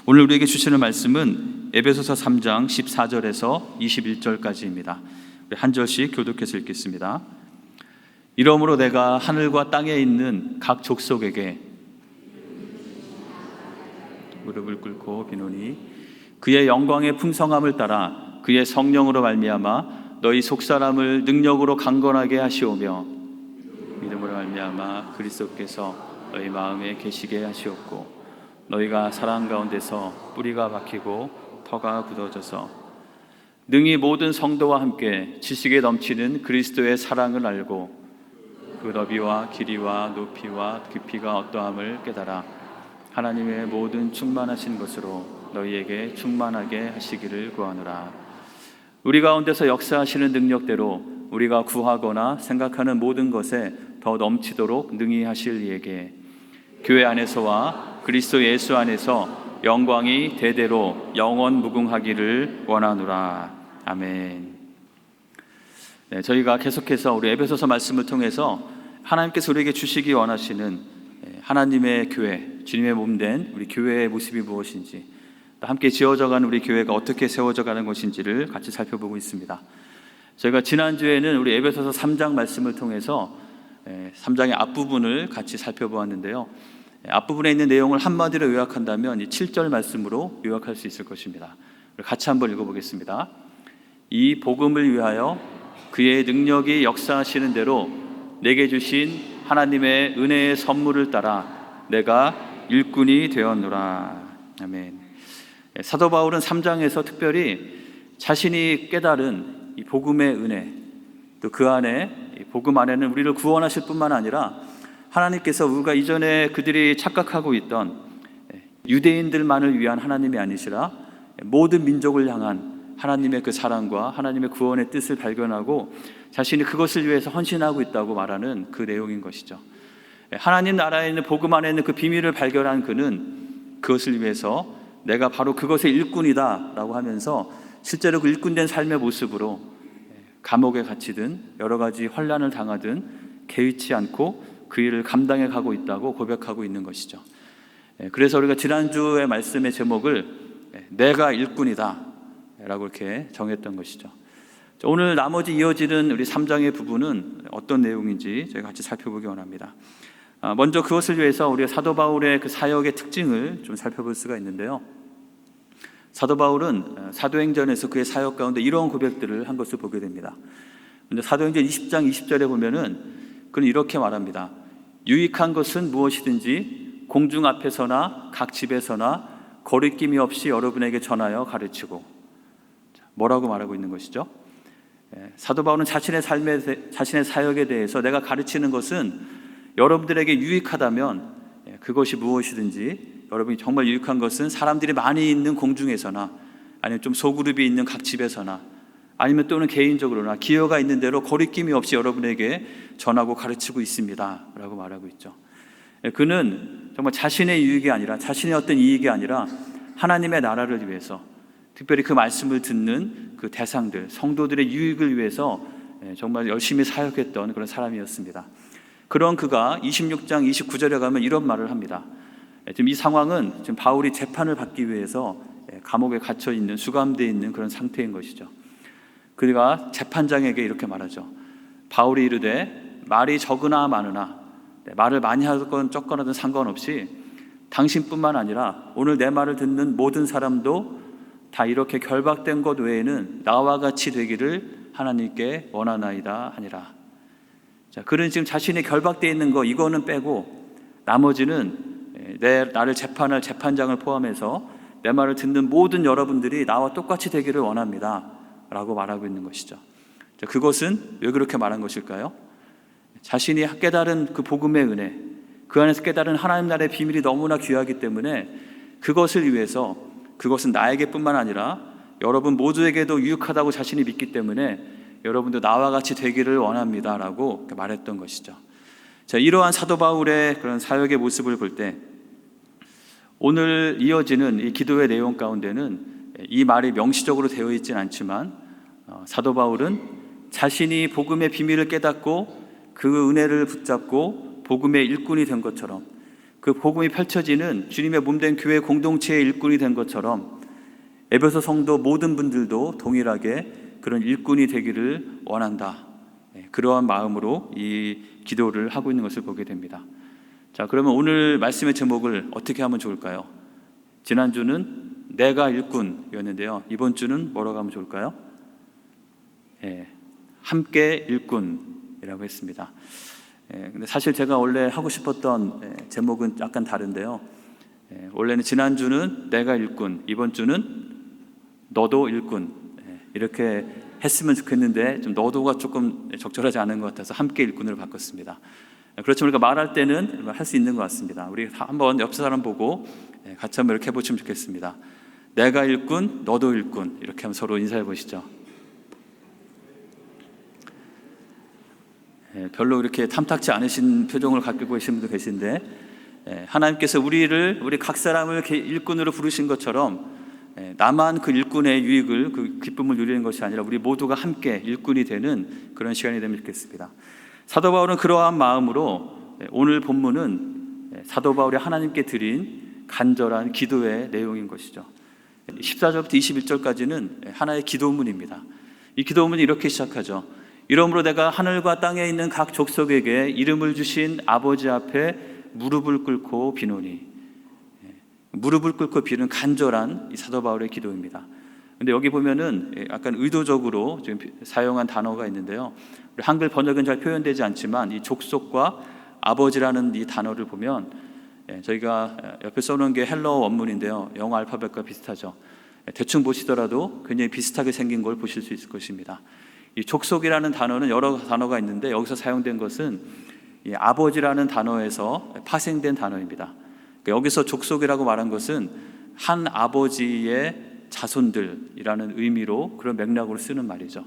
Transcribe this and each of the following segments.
오늘 우리에게 주시는 말씀은 에베소서 3장 14절에서 21절까지입니다. 우리 한 절씩 교독해서 읽겠습니다. 이러므로 내가 하늘과 땅에 있는 각 족속에게 무릎을 꿇고 비노니 그의 영광의 풍성함을 따라 그의 성령으로 말미암아 너희 속사람을 능력으로 강건하게 하시오며 믿음으로 말미암아 그리스도께서 너희 마음에 계시게 하시옵고 너희가 사랑 가운데서 뿌리가 박히고 터가 굳어져서 능히 모든 성도와 함께 지식에 넘치는 그리스도의 사랑을 알고 그 너비와 길이와 높이와 깊이가 어떠함을 깨달아 하나님의 모든 충만하신 것으로 너희에게 충만하게 하시기를 구하노라. 우리 가운데서 역사하시는 능력대로 우리가 구하거나 생각하는 모든 것에 더 넘치도록 능히 하실 이에게 교회 안에서와 그리스도 예수 안에서 영광이 대대로 영원 무궁하기를 원하노라. 아멘. 네, 저희가 계속해서 우리 에베소서 말씀을 통해서 하나님께서 우리에게 주시기 원하시는 하나님의 교회, 주님의 몸된 우리 교회의 모습이 무엇인지, 또 함께 지어져가는 우리 교회가 어떻게 세워져가는 것인지를 같이 살펴보고 있습니다. 저희가 지난주에는 우리 에베소서 3장 말씀을 통해서 3장의 앞부분을 같이 살펴보았는데요. 앞부분에 있는 내용을 한마디로 요약한다면 이 7절 말씀으로 요약할 수 있을 것입니다. 같이 한번 읽어보겠습니다. 이 복음을 위하여 그의 능력이 역사하시는 대로 내게 주신 하나님의 은혜의 선물을 따라 내가 일꾼이 되었노라. 아멘. 사도 바울은 3장에서 특별히 자신이 깨달은 이 복음의 은혜, 또 그 안에 복음 안에는 우리를 구원하실 뿐만 아니라 하나님께서 우리가 이전에 그들이 착각하고 있던 유대인들만을 위한 하나님이 아니시라 모든 민족을 향한 하나님의 그 사랑과 하나님의 구원의 뜻을 발견하고 자신이 그것을 위해서 헌신하고 있다고 말하는 그 내용인 것이죠. 하나님 나라에 있는 복음 안에 있는 그 비밀을 발견한 그는 그것을 위해서 내가 바로 그것의 일꾼이다 라고 하면서 실제로 그 일꾼된 삶의 모습으로 감옥에 갇히든 여러 가지 환난을 당하든 개의치 않고 그 일을 감당해 가고 있다고 고백하고 있는 것이죠. 그래서 우리가 지난주의 말씀의 제목을 내가 일꾼이다 라고 이렇게 정했던 것이죠. 오늘 나머지 이어지는 우리 3장의 부분은 어떤 내용인지 저희가 같이 살펴보기 원합니다. 먼저 그것을 위해서 우리가 사도 바울의 그 사역의 특징을 좀 살펴볼 수가 있는데요. 사도 바울은 사도행전에서 그의 사역 가운데 이러한 고백들을 한 것을 보게 됩니다. 먼저 사도행전 20장 20절에 보면은 그는 이렇게 말합니다. 유익한 것은 무엇이든지 공중 앞에서나 각 집에서나 거리낌이 없이 여러분에게 전하여 가르치고. 뭐라고 말하고 있는 것이죠? 사도 바울은 자신의 사역에 대해서 내가 가르치는 것은 여러분들에게 유익하다면 그것이 무엇이든지, 여러분이 정말 유익한 것은 사람들이 많이 있는 공중에서나 아니면 좀 소그룹이 있는 각 집에서나 아니면 또는 개인적으로나 기여가 있는 대로 거리낌이 없이 여러분에게 전하고 가르치고 있습니다 라고 말하고 있죠. 그는 정말 자신의 유익이 아니라, 자신의 어떤 이익이 아니라 하나님의 나라를 위해서, 특별히 그 말씀을 듣는 그 대상들, 성도들의 유익을 위해서 정말 열심히 사역했던 그런 사람이었습니다. 그런 그가 26장 29절에 가면 이런 말을 합니다. 지금 이 상황은 지금 바울이 재판을 받기 위해서 감옥에 갇혀 있는, 수감되어 있는 그런 상태인 것이죠. 그가 재판장에게 이렇게 말하죠. 바울이 이르되 말이 적으나 많으나, 말을 많이 하건 적거나든 상관없이 당신뿐만 아니라 오늘 내 말을 듣는 모든 사람도 다 이렇게 결박된 것 외에는 나와 같이 되기를 하나님께 원하나이다 하니라. 자, 그는 지금 자신이 결박되어 있는 거 이거는 빼고 나머지는 나를 재판할 재판장을 포함해서 내 말을 듣는 모든 여러분들이 나와 똑같이 되기를 원합니다 라고 말하고 있는 것이죠. 자, 그것은 왜 그렇게 말한 것일까요? 자신이 깨달은 그 복음의 은혜, 그 안에서 깨달은 하나님 나라의 비밀이 너무나 귀하기 때문에 그것을 위해서, 그것은 나에게 뿐만 아니라 여러분 모두에게도 유익하다고 자신이 믿기 때문에 여러분도 나와 같이 되기를 원합니다 라고 말했던 것이죠. 자, 이러한 사도 바울의 그런 사역의 모습을 볼 때 오늘 이어지는 이 기도의 내용 가운데는 이 말이 명시적으로 되어 있지는 않지만 사도 바울은 자신이 복음의 비밀을 깨닫고 그 은혜를 붙잡고 복음의 일꾼이 된 것처럼 그 복음이 펼쳐지는 주님의 몸된 교회 공동체의 일꾼이 된 것처럼 에베소 성도 모든 분들도 동일하게 그런 일꾼이 되기를 원한다. 그러한 마음으로 이 기도를 하고 있는 것을 보게 됩니다. 자, 그러면 오늘 말씀의 제목을 어떻게 하면 좋을까요? 지난주는 내가 일꾼이었는데요. 이번 주는 뭐라고 하면 좋을까요? 함께 일꾼이라고 했습니다. 근데 사실 제가 원래 하고 싶었던 제목은 약간 다른데요. 원래는 지난주는 내가 일꾼, 이번 주는 너도 일꾼, 이렇게 했으면 좋겠는데 좀 너도가 조금 적절하지 않은 것 같아서 함께 일꾼으로 바꿨습니다. 그렇지만 우리가 말할 때는 할 수 있는 것 같습니다. 우리 한번 옆 사람 보고 같이 한번 이렇게 해보시면 좋겠습니다. 내가 일꾼, 너도 일꾼, 이렇게 하면 서로 인사해 보시죠. 별로 이렇게 탐탁지 않으신 표정을 갖고 계신 분도 계신데, 하나님께서 우리 각 사람을 일꾼으로 부르신 것처럼 나만 그 일꾼의 유익을, 그 기쁨을 누리는 것이 아니라 우리 모두가 함께 일꾼이 되는 그런 시간이 되면 좋겠습니다. 사도 바울은 그러한 마음으로 오늘 본문은 사도 바울이 하나님께 드린 간절한 기도의 내용인 것이죠. 14절부터 21절까지는 하나의 기도문입니다. 이 기도문이 이렇게 시작하죠. 이러므로 내가 하늘과 땅에 있는 각 족속에게 이름을 주신 아버지 앞에 무릎을 꿇고 비노니. 무릎을 꿇고 비는 간절한 이 사도 바울의 기도입니다. 근데 여기 보면은 약간 의도적으로 지금 사용한 단어가 있는데요. 우리 한글 번역은 잘 표현되지 않지만 이 족속과 아버지라는 이 단어를 보면, 저희가 옆에 써놓은 게 헬러 원문인데요. 영어 알파벳과 비슷하죠. 대충 보시더라도 굉장히 비슷하게 생긴 걸 보실 수 있을 것입니다. 이 족속이라는 단어는 여러 단어가 있는데 여기서 사용된 것은 이 아버지라는 단어에서 파생된 단어입니다. 여기서 족속이라고 말한 것은 한 아버지의 자손들이라는 의미로 그런 맥락으로 쓰는 말이죠.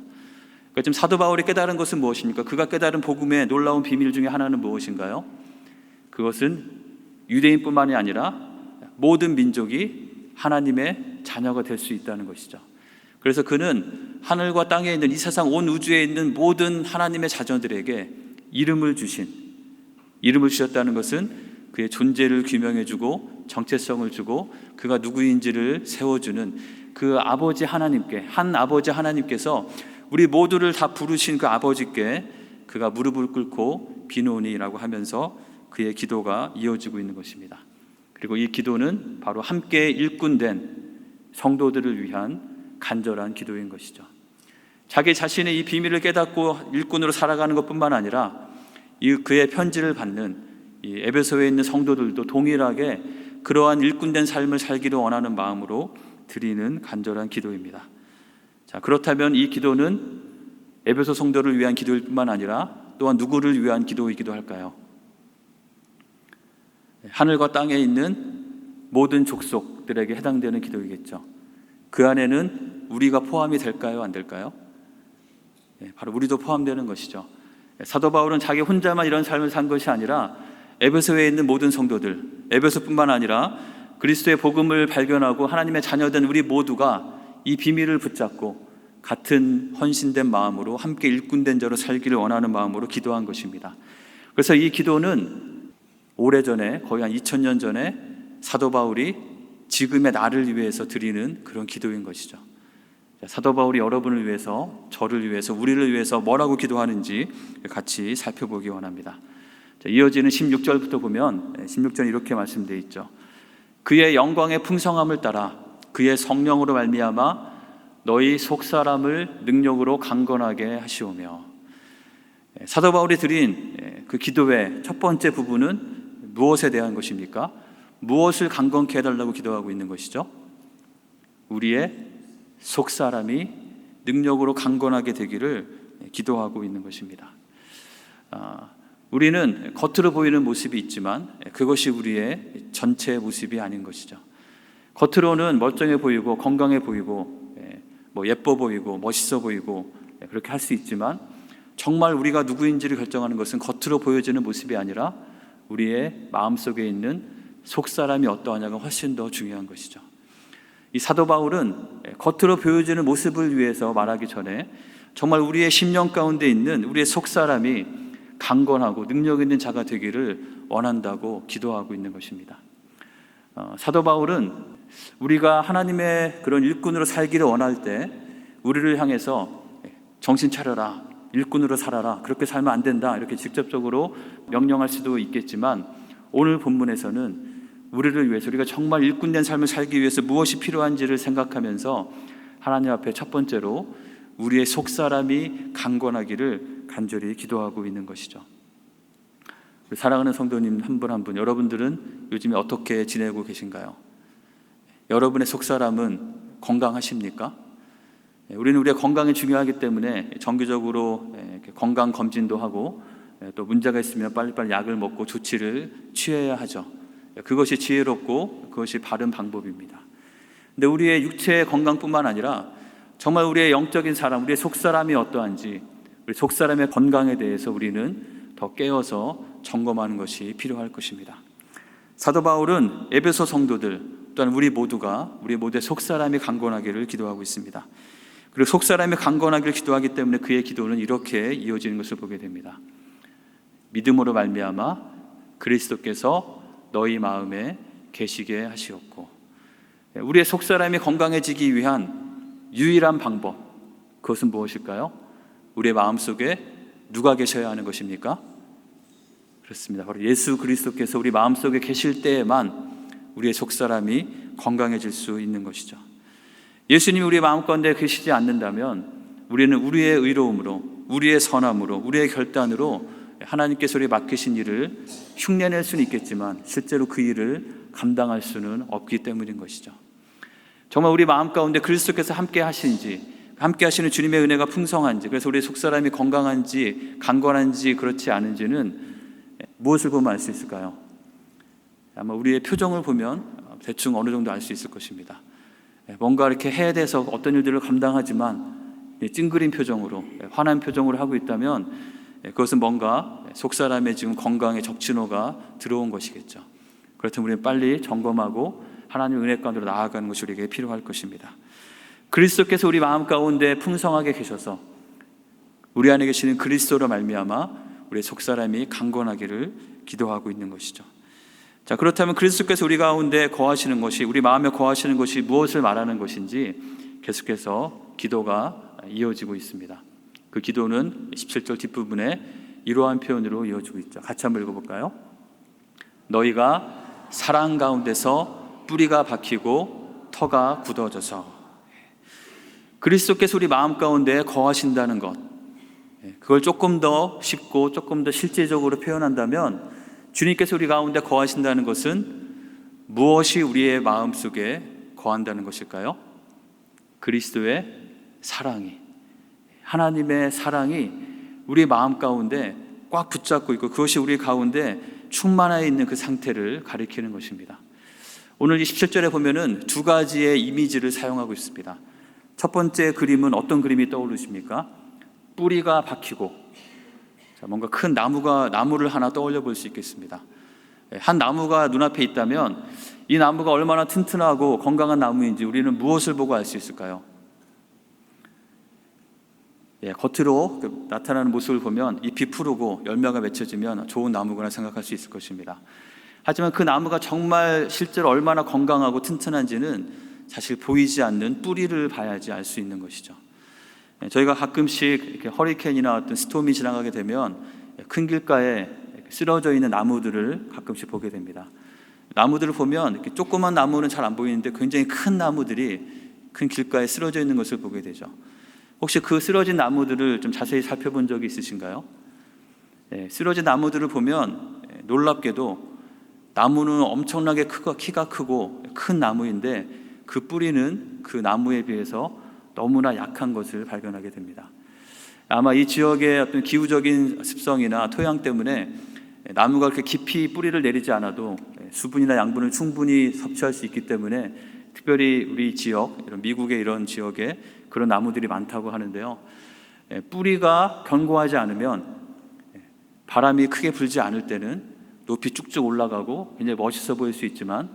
그러니까 지금 사도 바울이 깨달은 것은 무엇입니까? 그가 깨달은 복음의 놀라운 비밀 중에 하나는 무엇인가요? 그것은 유대인뿐만이 아니라 모든 민족이 하나님의 자녀가 될 수 있다는 것이죠. 그래서 그는 하늘과 땅에 있는 이 세상 온 우주에 있는 모든 하나님의 자녀들에게 이름을 주셨다는 것은 그의 존재를 규명해주고 정체성을 주고 그가 누구인지를 세워주는 그 아버지 하나님께, 한 아버지 하나님께서 우리 모두를 다 부르신 그 아버지께 그가 무릎을 꿇고 비노니라고 하면서 그의 기도가 이어지고 있는 것입니다. 그리고 이 기도는 바로 함께 일꾼된 성도들을 위한 간절한 기도인 것이죠. 자기 자신의 이 비밀을 깨닫고 일꾼으로 살아가는 것뿐만 아니라 그의 편지를 받는 이 에베소에 있는 성도들도 동일하게 그러한 일꾼된 삶을 살기를 원하는 마음으로 드리는 간절한 기도입니다. 자, 그렇다면 이 기도는 에베소 성도를 위한 기도일 뿐만 아니라 또한 누구를 위한 기도이기도 할까요? 하늘과 땅에 있는 모든 족속들에게 해당되는 기도이겠죠. 그 안에는 우리가 포함이 될까요? 안 될까요? 바로 우리도 포함되는 것이죠. 사도 바울은 자기 혼자만 이런 삶을 산 것이 아니라 에베소에 있는 모든 성도들, 에베소뿐만 아니라 그리스도의 복음을 발견하고 하나님의 자녀된 우리 모두가 이 비밀을 붙잡고 같은 헌신된 마음으로 함께 일꾼된 자로 살기를 원하는 마음으로 기도한 것입니다. 그래서 이 기도는 오래전에, 거의 한 2000년 전에 사도 바울이 지금의 나를 위해서 드리는 그런 기도인 것이죠. 사도 바울이 여러분을 위해서, 저를 위해서, 우리를 위해서 뭐라고 기도하는지 같이 살펴보기 원합니다. 이어지는 16절부터 보면 16절이 이렇게 말씀되어 있죠. 그의 영광의 풍성함을 따라 그의 성령으로 말미암아 너희 속사람을 능력으로 강건하게 하시오며. 사도 바울이 드린 그 기도의 첫 번째 부분은 무엇에 대한 것입니까? 무엇을 강건케 해달라고 기도하고 있는 것이죠? 우리의 속사람이 능력으로 강건하게 되기를 기도하고 있는 것입니다. 우리는 겉으로 보이는 모습이 있지만 그것이 우리의 전체 모습이 아닌 것이죠. 겉으로는 멀쩡해 보이고 건강해 보이고 예뻐 보이고 멋있어 보이고 그렇게 할 수 있지만 정말 우리가 누구인지를 결정하는 것은 겉으로 보여지는 모습이 아니라 우리의 마음속에 있는 속사람이 어떠하냐가 훨씬 더 중요한 것이죠. 이 사도 바울은 겉으로 보여지는 모습을 위해서 말하기 전에 정말 우리의 심령 가운데 있는 우리의 속사람이 강건하고 능력 있는 자가 되기를 원한다고 기도하고 있는 것입니다. 사도 바울은 우리가 하나님의 그런 일꾼으로 살기를 원할 때 우리를 향해서 정신 차려라, 일꾼으로 살아라, 그렇게 살면 안 된다, 이렇게 직접적으로 명령할 수도 있겠지만, 오늘 본문에서는 우리를 위해서, 우리가 정말 일꾼된 삶을 살기 위해서 무엇이 필요한지를 생각하면서 하나님 앞에 첫 번째로 우리의 속사람이 강건하기를 간절히 기도하고 있는 것이죠. 사랑하는 성도님 한 분 한 분, 여러분들은 요즘에 어떻게 지내고 계신가요? 여러분의 속사람은 건강하십니까? 우리는 우리의 건강이 중요하기 때문에 정기적으로 건강 검진도 하고, 또 문제가 있으면 빨리빨리 약을 먹고 조치를 취해야 하죠. 그것이 지혜롭고 그것이 바른 방법입니다. 근데 우리의 육체의 건강뿐만 아니라 정말 우리의 영적인 사람, 우리의 속사람이 어떠한지, 우리 속사람의 건강에 대해서 우리는 더 깨어서 점검하는 것이 필요할 것입니다. 사도 바울은 에베소 성도들 또한 우리 모두의 속사람이 강건하기를 기도하고 있습니다. 그리고 속사람이 강건하기를 기도하기 때문에 그의 기도는 이렇게 이어지는 것을 보게 됩니다. 믿음으로 말미암아 그리스도께서 너희 마음에 계시게 하시었고, 우리의 속사람이 건강해지기 위한 유일한 방법, 그것은 무엇일까요? 우리의 마음속에 누가 계셔야 하는 것입니까? 그렇습니다. 바로 예수 그리스도께서 우리 마음속에 계실 때에만 우리의 속사람이 건강해질 수 있는 것이죠. 예수님이 우리의 마음 가운데 계시지 않는다면 우리는 우리의 의로움으로, 우리의 선함으로, 우리의 결단으로 하나님께서 우리에게 맡기신 일을 흉내낼 수는 있겠지만 실제로 그 일을 감당할 수는 없기 때문인 것이죠. 정말 우리 마음 가운데 그리스도께서 함께 하신지, 함께 하시는 주님의 은혜가 풍성한지, 그래서 우리의 속사람이 건강한지 강건한지 그렇지 않은지는 무엇을 보면 알 수 있을까요? 아마 우리의 표정을 보면 대충 어느 정도 알 수 있을 것입니다. 뭔가 이렇게 해야 돼서 어떤 일들을 감당하지만 찡그린 표정으로, 화난 표정으로 하고 있다면 그것은 뭔가 속사람의 지금 건강에 적신호가 들어온 것이겠죠. 그렇다면 우리는 빨리 점검하고 하나님의 은혜 가운데로 나아가는 것이 우리에게 필요할 것입니다. 그리스도께서 우리 마음 가운데 풍성하게 계셔서 우리 안에 계시는 그리스도로 말미암아 우리의 속사람이 강건하기를 기도하고 있는 것이죠. 자, 그렇다면 그리스도께서 우리 가운데 거하시는 것이, 우리 마음에 거하시는 것이 무엇을 말하는 것인지 계속해서 기도가 이어지고 있습니다. 그 기도는 17절 뒷부분에 이러한 표현으로 이어지고 있죠. 같이 한번 읽어볼까요? 너희가 사랑 가운데서 뿌리가 박히고 터가 굳어져서. 그리스도께서 우리 마음 가운데 거하신다는 것, 그걸 조금 더 쉽고 조금 더 실제적으로 표현한다면 주님께서 우리 가운데 거하신다는 것은 무엇이 우리의 마음속에 거한다는 것일까요? 그리스도의 사랑이, 하나님의 사랑이 우리 마음 가운데 꽉 붙잡고 있고 그것이 우리 가운데 충만하여 있는 그 상태를 가리키는 것입니다. 오늘 27절에 보면은 두 가지의 이미지를 사용하고 있습니다. 첫 번째 그림은 어떤 그림이 떠오르십니까? 뿌리가 박히고, 뭔가 큰 나무를 하나 떠올려 볼 수 있겠습니다. 한 나무가 눈앞에 있다면 이 나무가 얼마나 튼튼하고 건강한 나무인지 우리는 무엇을 보고 알 수 있을까요? 겉으로 나타나는 모습을 보면 잎이 푸르고 열매가 맺혀지면 좋은 나무구나 생각할 수 있을 것입니다. 하지만 그 나무가 정말 실제로 얼마나 건강하고 튼튼한지는 사실 보이지 않는 뿌리를 봐야지 알 수 있는 것이죠. 저희가 가끔씩 이렇게 허리케인이나 어떤 스톰이 지나가게 되면 큰 길가에 쓰러져 있는 나무들을 가끔씩 보게 됩니다. 나무들을 보면 이렇게 조그만 나무는 잘 안 보이는데 굉장히 큰 나무들이 큰 길가에 쓰러져 있는 것을 보게 되죠. 혹시 그 쓰러진 나무들을 좀 자세히 살펴본 적이 있으신가요? 쓰러진 나무들을 보면 놀랍게도 나무는 엄청나게 키가 크고 큰 나무인데 그 뿌리는 그 나무에 비해서 너무나 약한 것을 발견하게 됩니다. 아마 이 지역의 어떤 기후적인 습성이나 토양 때문에 나무가 그렇게 깊이 뿌리를 내리지 않아도 수분이나 양분을 충분히 섭취할 수 있기 때문에 특별히 우리 지역, 이런 미국의 이런 지역에 그런 나무들이 많다고 하는데요. 뿌리가 견고하지 않으면 바람이 크게 불지 않을 때는 높이 쭉쭉 올라가고 굉장히 멋있어 보일 수 있지만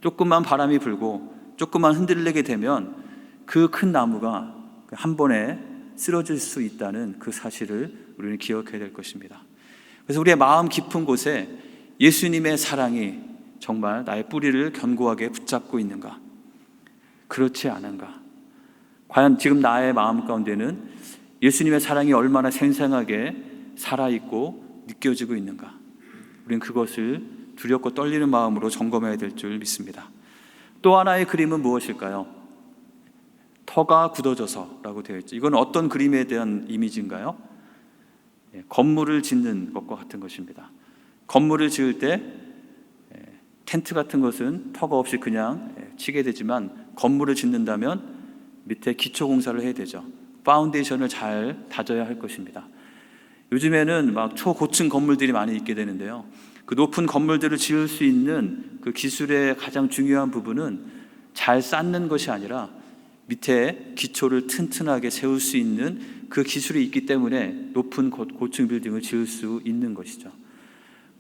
조금만 바람이 불고 조금만 흔들리게 되면 그 큰 나무가 한 번에 쓰러질 수 있다는 그 사실을 우리는 기억해야 될 것입니다. 그래서 우리의 마음 깊은 곳에 예수님의 사랑이 정말 나의 뿌리를 견고하게 붙잡고 있는가? 그렇지 않은가? 과연 지금 나의 마음 가운데는 예수님의 사랑이 얼마나 생생하게 살아있고 느껴지고 있는가? 우리는 그것을 두렵고 떨리는 마음으로 점검해야 될 줄 믿습니다. 또 하나의 그림은 무엇일까요? 터가 굳어져서라고 되어 있죠. 이건 어떤 그림에 대한 이미지인가요? 건물을 짓는 것과 같은 것입니다. 건물을 지을 때 텐트 같은 것은 터가 없이 그냥 치게 되지만, 건물을 짓는다면 밑에 기초 공사를 해야 되죠. 파운데이션을 잘 다져야 할 것입니다. 요즘에는 막 초고층 건물들이 많이 있게 되는데요, 그 높은 건물들을 지을 수 있는 그 기술의 가장 중요한 부분은 잘 쌓는 것이 아니라 밑에 기초를 튼튼하게 세울 수 있는 그 기술이 있기 때문에 높은 고층 빌딩을 지을 수 있는 것이죠.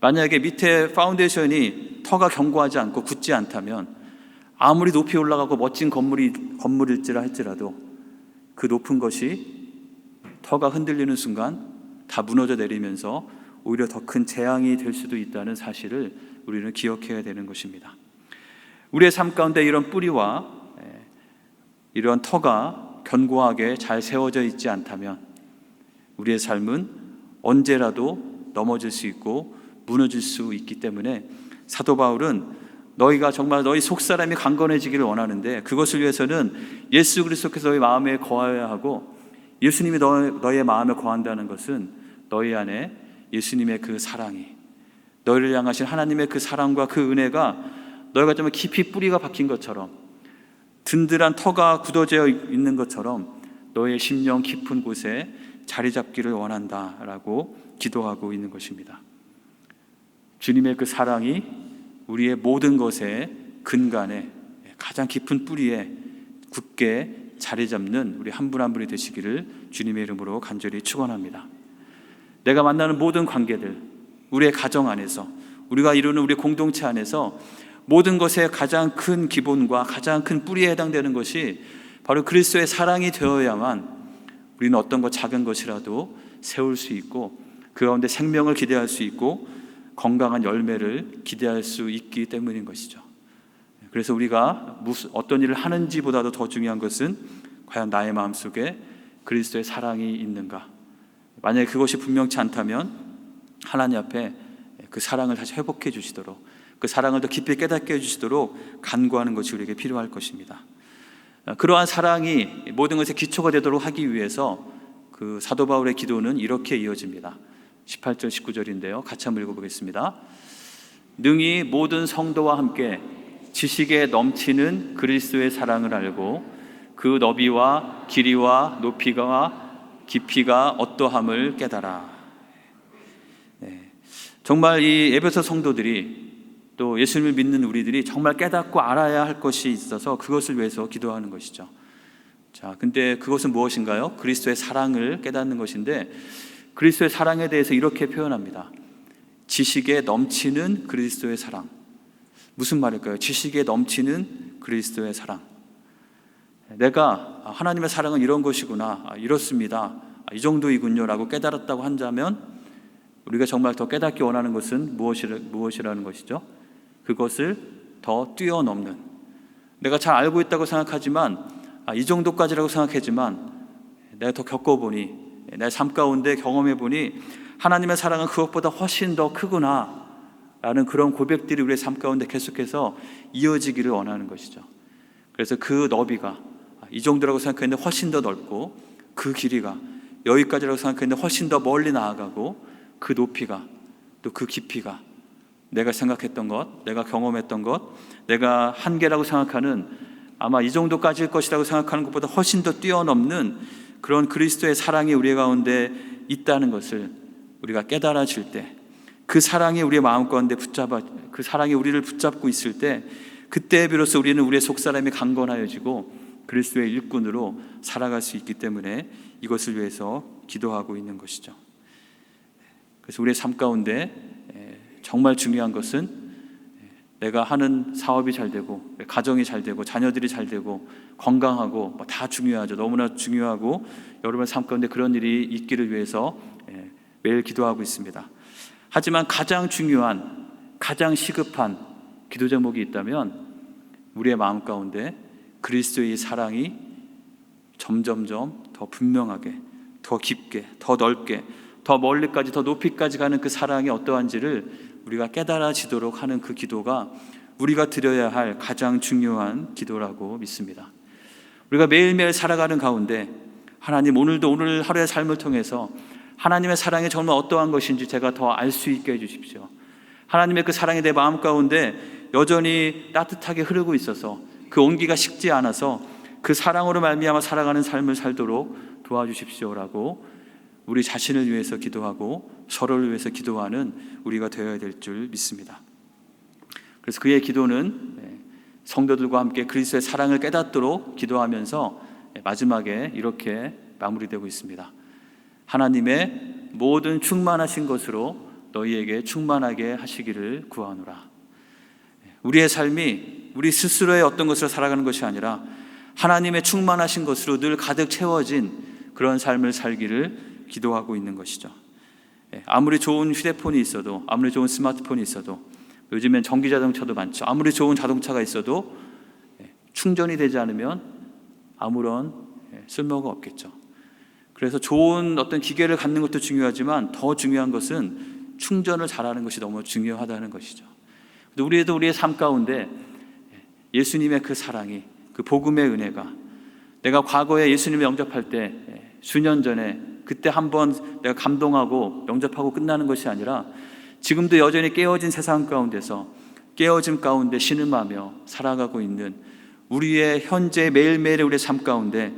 만약에 밑에 파운데이션이 터가 견고하지 않고 굳지 않다면 아무리 높이 올라가고 멋진 건물일지라 할지라도 그 높은 것이 터가 흔들리는 순간 다 무너져 내리면서 오히려 더 큰 재앙이 될 수도 있다는 사실을 우리는 기억해야 되는 것입니다. 우리의 삶 가운데 이런 뿌리와 이런 터가 견고하게 잘 세워져 있지 않다면 우리의 삶은 언제라도 넘어질 수 있고 무너질 수 있기 때문에, 사도 바울은 너희가 정말 너희 속사람이 강건해지기를 원하는데 그것을 위해서는 예수 그리스도께서 너희 마음에 거하여야 하고, 예수님이 너희의 마음에 거한다는 것은 너희 안에 예수님의 그 사랑이, 너희를 향하신 하나님의 그 사랑과 그 은혜가 너희가 정말 깊이 뿌리가 박힌 것처럼, 든든한 터가 굳어져 있는 것처럼 너희의 심령 깊은 곳에 자리 잡기를 원한다라고 기도하고 있는 것입니다. 주님의 그 사랑이 우리의 모든 것의 근간에, 가장 깊은 뿌리에 굳게 자리 잡는 우리 한 분 한 분이 되시기를 주님의 이름으로 간절히 축원합니다. 내가 만나는 모든 관계들, 우리의 가정 안에서, 우리가 이루는 우리 공동체 안에서 모든 것의 가장 큰 기본과 가장 큰 뿌리에 해당되는 것이 바로 그리스도의 사랑이 되어야만 우리는 어떤 것 작은 것이라도 세울 수 있고, 그 가운데 생명을 기대할 수 있고 건강한 열매를 기대할 수 있기 때문인 것이죠. 그래서 우리가 어떤 일을 하는지보다도 더 중요한 것은 과연 나의 마음속에 그리스도의 사랑이 있는가. 만약에 그것이 분명치 않다면 하나님 앞에 그 사랑을 다시 회복해 주시도록, 그 사랑을 더 깊이 깨닫게 해주시도록 간구하는 것이 우리에게 필요할 것입니다. 그러한 사랑이 모든 것의 기초가 되도록 하기 위해서 그 사도 바울의 기도는 이렇게 이어집니다. 18절 19절인데요, 같이 한번 읽어보겠습니다. 능히 모든 성도와 함께 지식에 넘치는 그리스도의 사랑을 알고 그 너비와 길이와 높이와 깊이가 어떠함을 깨달아. 정말 이 에베소 성도들이, 또 예수님을 믿는 우리들이 정말 깨닫고 알아야 할 것이 있어서 그것을 위해서 기도하는 것이죠. 자, 근데 그것은 무엇인가요? 그리스도의 사랑을 깨닫는 것인데, 그리스도의 사랑에 대해서 이렇게 표현합니다. 지식에 넘치는 그리스도의 사랑. 무슨 말일까요? 지식에 넘치는 그리스도의 사랑. 내가 하나님의 사랑은 이런 것이구나, 이렇습니다, 이 정도이군요 라고 깨달았다고 한다면 우리가 정말 더 깨닫기 원하는 것은 무엇이라는 것이죠? 그것을 더 뛰어넘는, 내가 잘 알고 있다고 생각하지만 이 정도까지라고 생각하지만 내가 더 겪어보니, 내 삶 가운데 경험해보니 하나님의 사랑은 그것보다 훨씬 더 크구나 라는 그런 고백들이 우리의 삶 가운데 계속해서 이어지기를 원하는 것이죠. 그래서 그 너비가 이 정도라고 생각했는데 훨씬 더 넓고, 그 길이가 여기까지라고 생각했는데 훨씬 더 멀리 나아가고, 그 높이가 또 그 깊이가 내가 생각했던 것, 내가 경험했던 것, 내가 한계라고 생각하는, 아마 이 정도까지일 것이라고 생각하는 것보다 훨씬 더 뛰어넘는 그런 그리스도의 사랑이 우리 가운데 있다는 것을 우리가 깨달아질 때, 그 사랑이 우리의 마음 가운데 그 사랑이 우리를 붙잡고 있을 때, 그때 비로소 우리는 우리의 속사람이 강건하여지고 그리스도의 일꾼으로 살아갈 수 있기 때문에 이것을 위해서 기도하고 있는 것이죠. 그래서 우리의 삶 가운데 정말 중요한 것은 내가 하는 사업이 잘 되고, 가정이 잘 되고, 자녀들이 잘 되고, 건강하고, 다 중요하죠. 너무나 중요하고, 여러분의 삶 가운데 그런 일이 있기를 위해서 매일 기도하고 있습니다. 하지만 가장 중요한 가장 시급한 기도 제목이 있다면 우리의 마음 가운데 그리스도의 사랑이 점점점 더 분명하게, 더 깊게, 더 넓게, 더 멀리까지, 더 높이까지 가는 그 사랑이 어떠한지를 우리가 깨달아지도록 하는 그 기도가 우리가 드려야 할 가장 중요한 기도라고 믿습니다. 우리가 매일매일 살아가는 가운데 하나님, 오늘도 오늘 하루의 삶을 통해서 하나님의 사랑이 정말 어떠한 것인지 제가 더 알 수 있게 해주십시오. 하나님의 그 사랑이 내 마음 가운데 여전히 따뜻하게 흐르고 있어서 그 온기가 식지 않아서 그 사랑으로 말미암아 살아가는 삶을 살도록 도와주십시오라고 우리 자신을 위해서 기도하고 서로를 위해서 기도하는 우리가 되어야 될 줄 믿습니다. 그래서 그의 기도는 성도들과 함께 그리스도의 사랑을 깨닫도록 기도하면서 마지막에 이렇게 마무리되고 있습니다. 하나님의 모든 충만하신 것으로 너희에게 충만하게 하시기를 구하노라. 우리의 삶이 우리 스스로의 어떤 것으로 살아가는 것이 아니라 하나님의 충만하신 것으로 늘 가득 채워진 그런 삶을 살기를 기도하고 있는 것이죠. 아무리 좋은 휴대폰이 있어도, 아무리 좋은 스마트폰이 있어도, 요즘엔 전기자동차도 많죠. 아무리 좋은 자동차가 있어도 충전이 되지 않으면 아무런 쓸모가 없겠죠. 그래서 좋은 어떤 기계를 갖는 것도 중요하지만 더 중요한 것은 충전을 잘하는 것이 너무 중요하다는 것이죠. 우리도 우리의 삶 가운데 예수님의 그 사랑이, 그 복음의 은혜가, 내가 과거에 예수님을 영접할 때 수년 전에 그때 한번 내가 감동하고 영접하고 끝나는 것이 아니라 지금도 여전히 깨어진 세상 가운데서 깨어짐 가운데 신음하며 살아가고 있는 우리의 현재 매일매일의 우리의 삶 가운데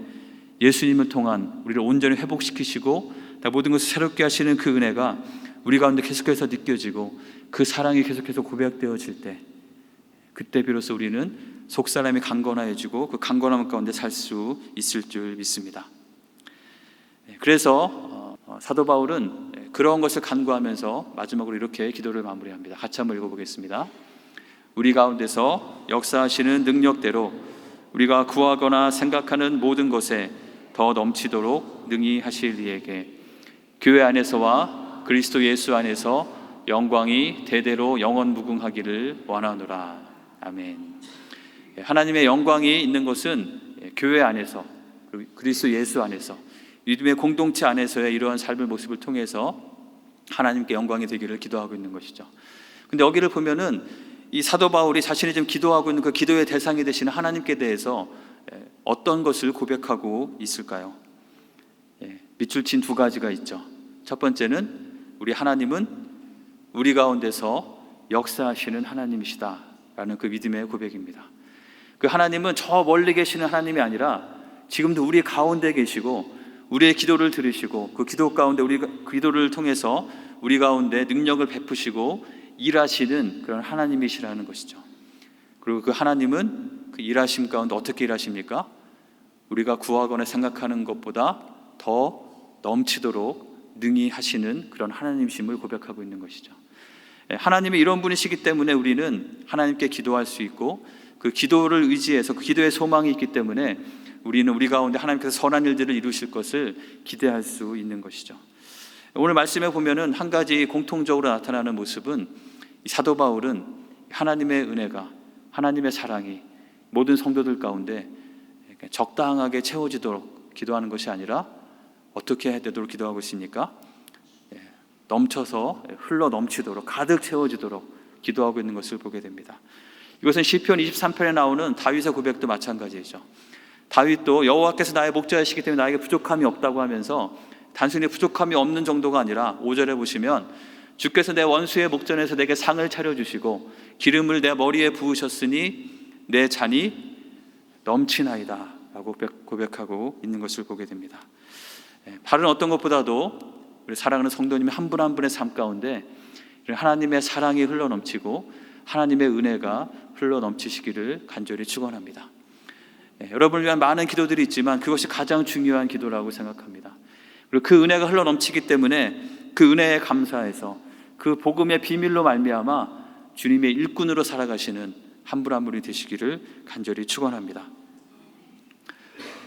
예수님을 통한 우리를 온전히 회복시키시고 모든 것을 새롭게 하시는 그 은혜가 우리 가운데 계속해서 느껴지고 그 사랑이 계속해서 고백되어질 때, 그때 비로소 우리는 속사람이 강건해지고 그 강건함 가운데 살 수 있을 줄 믿습니다. 그래서 사도 바울은 그런 것을 간구하면서 마지막으로 이렇게 기도를 마무리합니다. 같이 한번 읽어보겠습니다. 우리 가운데서 역사하시는 능력대로 우리가 구하거나 생각하는 모든 것에 더 넘치도록 능히 하실 이에게 교회 안에서와 그리스도 예수 안에서 영광이 대대로 영원무궁하기를 원하노라. 아멘. 하나님의 영광이 있는 것은 교회 안에서, 그리스도 예수 안에서, 믿음의 공동체 안에서의 이러한 삶의 모습을 통해서 하나님께 영광이 되기를 기도하고 있는 것이죠. 근데 여기를 보면은 이 사도 바울이 자신이 지금 기도하고 있는 그 기도의 대상이 되시는 하나님께 대해서 어떤 것을 고백하고 있을까요? 밑줄 친 두 가지가 있죠. 첫 번째는 우리 하나님은 우리 가운데서 역사하시는 하나님이시다라는 그 믿음의 고백입니다. 그 하나님은 저 멀리 계시는 하나님이 아니라 지금도 우리 가운데 계시고 우리의 기도를 들으시고 그 기도 가운데 우리 기도를 통해서 우리 가운데 능력을 베푸시고 일하시는 그런 하나님이시라는 것이죠. 그리고 그 하나님은 그 일하심 가운데 어떻게 일하십니까? 우리가 구하거나 생각하는 것보다 더 넘치도록 능히 하시는 그런 하나님이심을 고백하고 있는 것이죠. 하나님이 이런 분이시기 때문에 우리는 하나님께 기도할 수 있고 그 기도를 의지해서 그 기도의 소망이 있기 때문에 우리는 우리 가운데 하나님께서 선한 일들을 이루실 것을 기대할 수 있는 것이죠. 오늘 말씀에 보면은 한 가지 공통적으로 나타나는 모습은 사도 바울은 하나님의 은혜가, 하나님의 사랑이 모든 성도들 가운데 적당하게 채워지도록 기도하는 것이 아니라 어떻게 해야 되도록 기도하고 있습니까? 넘쳐서 흘러 넘치도록 가득 채워지도록 기도하고 있는 것을 보게 됩니다. 이것은 시편 23편에 나오는 다윗의 고백도 마찬가지이죠. 다윗도 여호와께서 나의 목자이시기 때문에 나에게 부족함이 없다고 하면서 단순히 부족함이 없는 정도가 아니라 5절에 보시면 주께서 내 원수의 목전에서 내게 상을 차려주시고 기름을 내 머리에 부으셨으니 내 잔이 넘치나이다 라고 고백하고 있는 것을 보게 됩니다. 다른 어떤 것보다도 우리 사랑하는 성도님 한 분 한 분의 삶 가운데 하나님의 사랑이 흘러넘치고 하나님의 은혜가 흘러넘치시기를 간절히 축원합니다. 여러분을 위한 많은 기도들이 있지만 그것이 가장 중요한 기도라고 생각합니다. 그리고 그 은혜가 흘러넘치기 때문에 그 은혜에 감사해서 그 복음의 비밀로 말미암아 주님의 일꾼으로 살아가시는 한 분 한 분이 되시기를 간절히 축원합니다.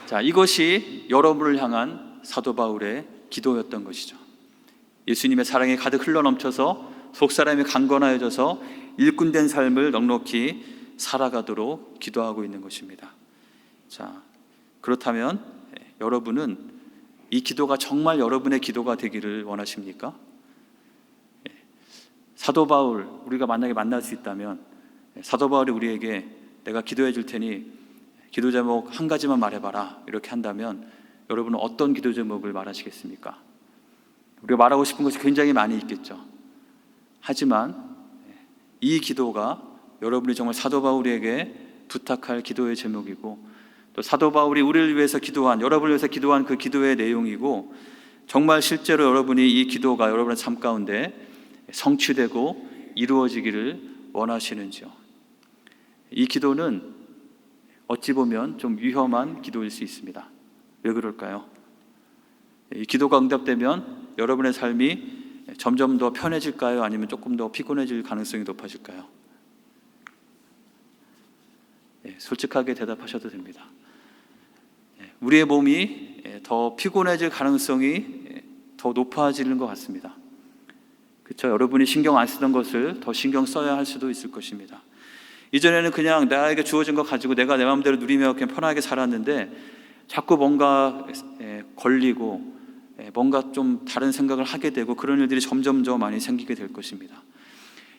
자, 이것이 여러분을 향한 사도 바울의 기도였던 것이죠. 예수님의 사랑이 가득 흘러넘쳐서 속사람이 강건하여져서 일꾼된 삶을 넉넉히 살아가도록 기도하고 있는 것입니다. 자, 그렇다면 여러분은 이 기도가 정말 여러분의 기도가 되기를 원하십니까? 사도 바울, 우리가 만약에 만날 수 있다면 사도 바울이 우리에게 내가 기도해 줄 테니 기도 제목 한 가지만 말해봐라 이렇게 한다면 여러분은 어떤 기도 제목을 말하시겠습니까? 우리가 말하고 싶은 것이 굉장히 많이 있겠죠. 하지만 이 기도가 여러분이 정말 사도 바울에게 부탁할 기도의 제목이고, 또 사도 바울이 우리를 위해서 기도한, 여러분을 위해서 기도한 그 기도의 내용이고, 정말 실제로 여러분이 이 기도가 여러분의 삶 가운데 성취되고 이루어지기를 원하시는지요. 이 기도는 어찌 보면 좀 위험한 기도일 수 있습니다. 왜 그럴까요? 이 기도가 응답되면 여러분의 삶이 점점 더 편해질까요? 아니면 조금 더 피곤해질 가능성이 높아질까요? 솔직하게 대답하셔도 됩니다. 우리의 몸이 더 피곤해질 가능성이 더 높아지는 것 같습니다. 그렇죠? 여러분이 신경 안 쓰던 것을 더 신경 써야 할 수도 있을 것입니다. 이전에는 그냥 나에게 주어진 것 가지고 내가 내 마음대로 누리며 그냥 편하게 살았는데 자꾸 뭔가 걸리고 뭔가 좀 다른 생각을 하게 되고 그런 일들이 점점 더 많이 생기게 될 것입니다.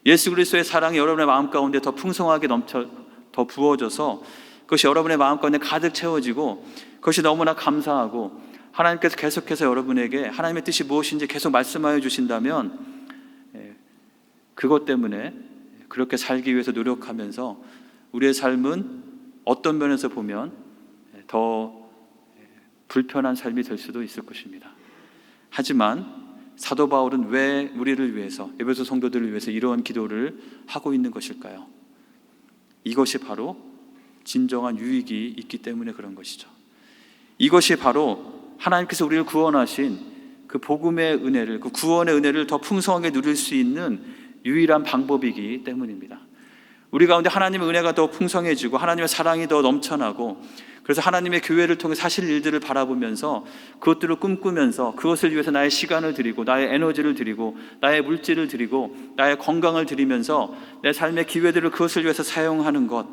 예수 그리스도의 사랑이 여러분의 마음 가운데 더 풍성하게 더 부어져서 그것이 여러분의 마음 가운데 가득 채워지고 그것이 너무나 감사하고 하나님께서 계속해서 여러분에게 하나님의 뜻이 무엇인지 계속 말씀하여 주신다면 그것 때문에 그렇게 살기 위해서 노력하면서 우리의 삶은 어떤 면에서 보면 더 불편한 삶이 될 수도 있을 것입니다. 하지만 사도 바울은 왜 우리를 위해서, 에베소 성도들을 위해서 이러한 기도를 하고 있는 것일까요? 이것이 바로 진정한 유익이 있기 때문에 그런 것이죠. 이것이 바로 하나님께서 우리를 구원하신 그 복음의 은혜를, 그 구원의 은혜를 더 풍성하게 누릴 수 있는 유일한 방법이기 때문입니다. 우리 가운데 하나님의 은혜가 더 풍성해지고 하나님의 사랑이 더 넘쳐나고, 그래서 하나님의 교회를 통해 사실 일들을 바라보면서 그것들을 꿈꾸면서 그것을 위해서 나의 시간을 드리고 나의 에너지를 드리고 나의 물질을 드리고 나의 건강을 드리면서 내 삶의 기회들을 그것을 위해서 사용하는 것,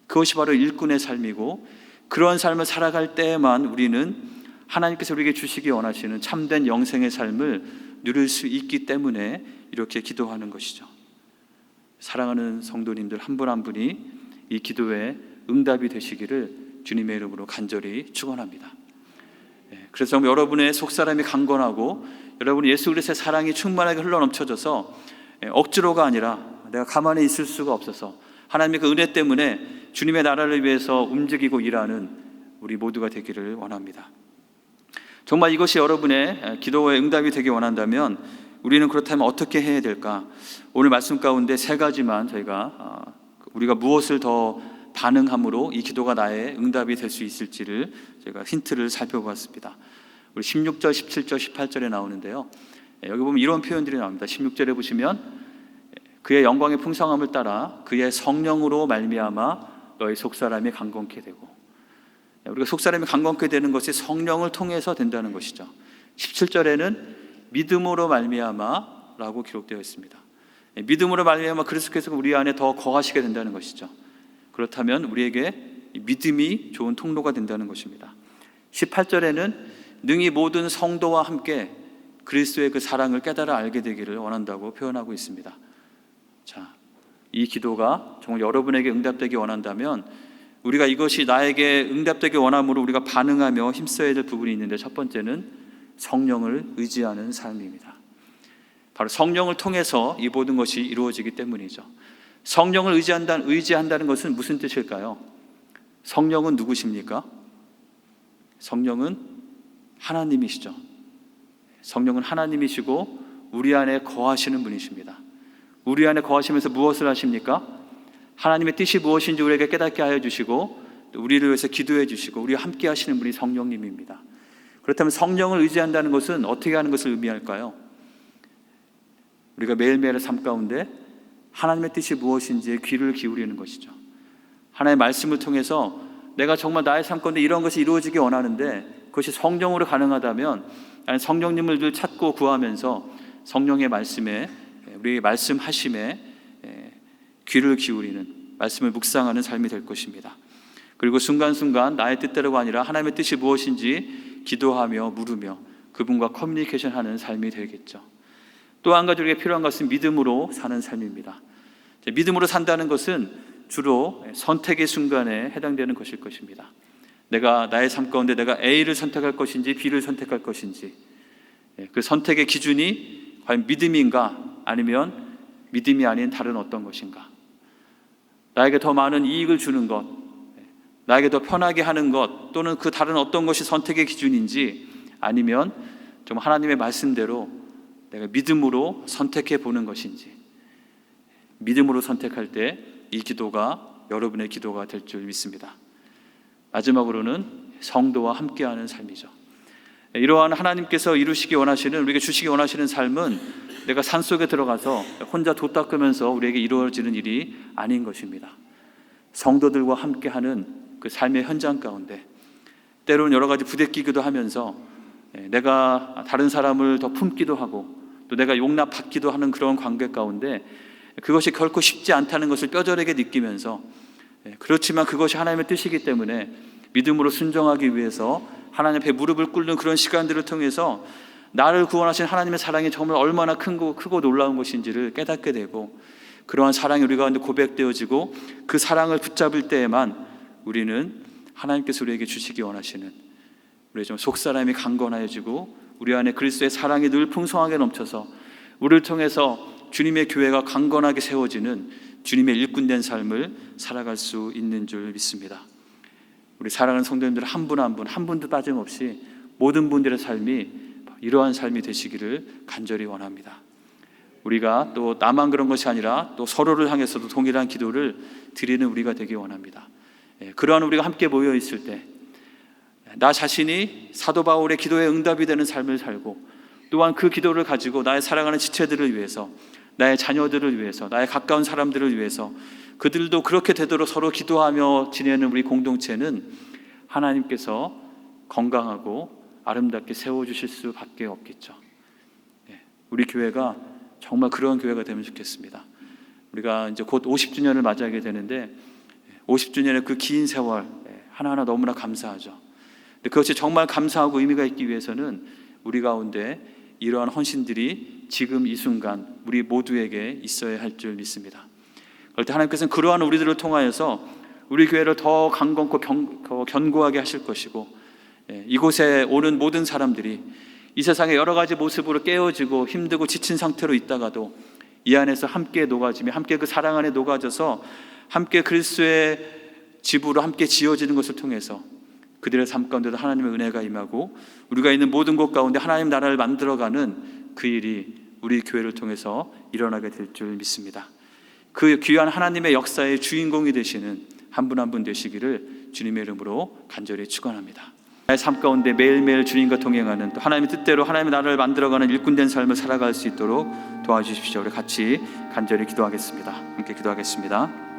그것이 바로 일꾼의 삶이고, 그런 삶을 살아갈 때에만 우리는 하나님께서 우리에게 주시기 원하시는 참된 영생의 삶을 누릴 수 있기 때문에 이렇게 기도하는 것이죠. 사랑하는 성도님들 한 분 한 분이 이 기도에 응답이 되시기를 주님의 이름으로 간절히 축원합니다. 그래서 여러분의 속사람이 강건하고 여러분 예수 그리스도의 사랑이 충만하게 흘러넘쳐져서 억지로가 아니라 내가 가만히 있을 수가 없어서 하나님의 그 은혜 때문에 주님의 나라를 위해서 움직이고 일하는 우리 모두가 되기를 원합니다. 정말 이것이 여러분의 기도의 응답이 되기 원한다면 우리는 그렇다면 어떻게 해야 될까? 오늘 말씀 가운데 세 가지만 저희가 우리가 무엇을 더 반응함으로 이 기도가 나의 응답이 될 수 있을지를 제가 힌트를 살펴보았습니다. 우리 16절, 17절, 18절에 나오는데요. 여기 보면 이런 표현들이 나옵니다. 16절에 보시면 그의 영광의 풍성함을 따라 그의 성령으로 말미암아 너희 속사람이 강건케 되고, 우리가 속사람이 강건케 되는 것이 성령을 통해서 된다는 것이죠. 17절에는 믿음으로 말미암아 라고 기록되어 있습니다. 믿음으로 말미암아 그리스도께서 우리 안에 더 거하시게 된다는 것이죠. 그렇다면 우리에게 믿음이 좋은 통로가 된다는 것입니다. 18절에는 능히 모든 성도와 함께 그리스도의 그 사랑을 깨달아 알게 되기를 원한다고 표현하고 있습니다. 자, 이 기도가 정말 여러분에게 응답되기 원한다면 우리가 이것이 나에게 응답되기 원함으로 우리가 반응하며 힘써야 될 부분이 있는데, 첫 번째는 성령을 의지하는 삶입니다. 바로 성령을 통해서 이 모든 것이 이루어지기 때문이죠. 성령을 의지한다는 것은 무슨 뜻일까요? 성령은 누구십니까? 성령은 하나님이시죠. 성령은 하나님이시고 우리 안에 거하시는 분이십니다. 우리 안에 거하시면서 무엇을 하십니까? 하나님의 뜻이 무엇인지 우리에게 깨닫게 하여 주시고 우리를 위해서 기도해 주시고 우리와 함께 하시는 분이 성령님입니다. 그렇다면 성령을 의지한다는 것은 어떻게 하는 것을 의미할까요? 우리가 매일매일의 삶 가운데 하나님의 뜻이 무엇인지에 귀를 기울이는 것이죠. 하나님의 말씀을 통해서 내가 정말 나의 삶 가운데 이런 것이 이루어지기 원하는데 그것이 성령으로 가능하다면 나는 성령님을 늘 찾고 구하면서 성령의 말씀에, 우리의 말씀하심에 귀를 기울이는, 말씀을 묵상하는 삶이 될 것입니다. 그리고 순간순간 나의 뜻대로가 아니라 하나님의 뜻이 무엇인지 기도하며 물으며 그분과 커뮤니케이션하는 삶이 되겠죠. 또 한 가지 우리에게 필요한 것은 믿음으로 사는 삶입니다. 믿음으로 산다는 것은 주로 선택의 순간에 해당되는 것일 것입니다. 내가 나의 삶 가운데 내가 A를 선택할 것인지 B를 선택할 것인지, 그 선택의 기준이 과연 믿음인가 아니면 믿음이 아닌 다른 어떤 것인가. 나에게 더 많은 이익을 주는 것, 나에게 더 편하게 하는 것, 또는 그 다른 어떤 것이 선택의 기준인지, 아니면 좀 하나님의 말씀대로 내가 믿음으로 선택해 보는 것인지. 믿음으로 선택할 때 이 기도가 여러분의 기도가 될 줄 믿습니다. 마지막으로는 성도와 함께하는 삶이죠. 이러한 하나님께서 이루시기 원하시는, 우리에게 주시기 원하시는 삶은 내가 산속에 들어가서 혼자 돛 닦으면서 우리에게 이루어지는 일이 아닌 것입니다. 성도들과 함께하는 그 삶의 현장 가운데 때로는 여러 가지 부대끼기도 하면서 내가 다른 사람을 더 품기도 하고 또 내가 용납받기도 하는 그런 관계 가운데 그것이 결코 쉽지 않다는 것을 뼈저리게 느끼면서, 그렇지만 그것이 하나님의 뜻이기 때문에 믿음으로 순종하기 위해서 하나님 앞에 무릎을 꿇는 그런 시간들을 통해서 나를 구원하신 하나님의 사랑이 정말 얼마나 크고 놀라운 것인지를 깨닫게 되고, 그러한 사랑이 우리 가운데 고백되어지고 그 사랑을 붙잡을 때에만 우리는 하나님께서 우리에게 주시기 원하시는 우리의 좀 속사람이 강건해지고 우리 안에 그리스도의 사랑이 늘 풍성하게 넘쳐서 우리를 통해서 주님의 교회가 강건하게 세워지는 주님의 일꾼된 삶을 살아갈 수 있는 줄 믿습니다. 우리 사랑하는 성도님들 한 분 한 분도 빠짐없이 모든 분들의 삶이 이러한 삶이 되시기를 간절히 원합니다. 우리가 또 나만 그런 것이 아니라 또 서로를 향해서도 동일한 기도를 드리는 우리가 되기 원합니다. 그러한 우리가 함께 모여 있을 때 나 자신이 사도 바울의 기도에 응답이 되는 삶을 살고, 또한 그 기도를 가지고 나의 사랑하는 지체들을 위해서, 나의 자녀들을 위해서, 나의 가까운 사람들을 위해서 그들도 그렇게 되도록 서로 기도하며 지내는 우리 공동체는 하나님께서 건강하고 아름답게 세워주실 수밖에 없겠죠. 우리 교회가 정말 그런 교회가 되면 좋겠습니다. 우리가 이제 곧 50주년을 맞이하게 되는데 50주년의 그 긴 세월 하나하나 너무나 감사하죠. 그것이 정말 감사하고 의미가 있기 위해서는 우리 가운데 이러한 헌신들이 지금 이 순간 우리 모두에게 있어야 할 줄 믿습니다. 그럴 때 하나님께서는 그러한 우리들을 통하여서 우리 교회를 더 강건코 견고하게 하실 것이고, 이곳에 오는 모든 사람들이 이 세상의 여러 가지 모습으로 깨어지고 힘들고 지친 상태로 있다가도 이 안에서 함께 녹아지며 함께 그 사랑 안에 녹아져서 함께 그리스도의 집으로 함께 지어지는 것을 통해서 그들의 삶 가운데도 하나님의 은혜가 임하고 우리가 있는 모든 곳 가운데 하나님 나라를 만들어가는 그 일이 우리 교회를 통해서 일어나게 될 줄 믿습니다. 그 귀한 하나님의 역사의 주인공이 되시는 한 분 한 분 되시기를 주님의 이름으로 간절히 축원합니다. 나의 삶 가운데 매일매일 주님과 동행하는, 또 하나님의 뜻대로 하나님의 나라를 만들어가는 일꾼된 삶을 살아갈 수 있도록 도와주십시오. 우리 같이 간절히 기도하겠습니다. 함께 기도하겠습니다.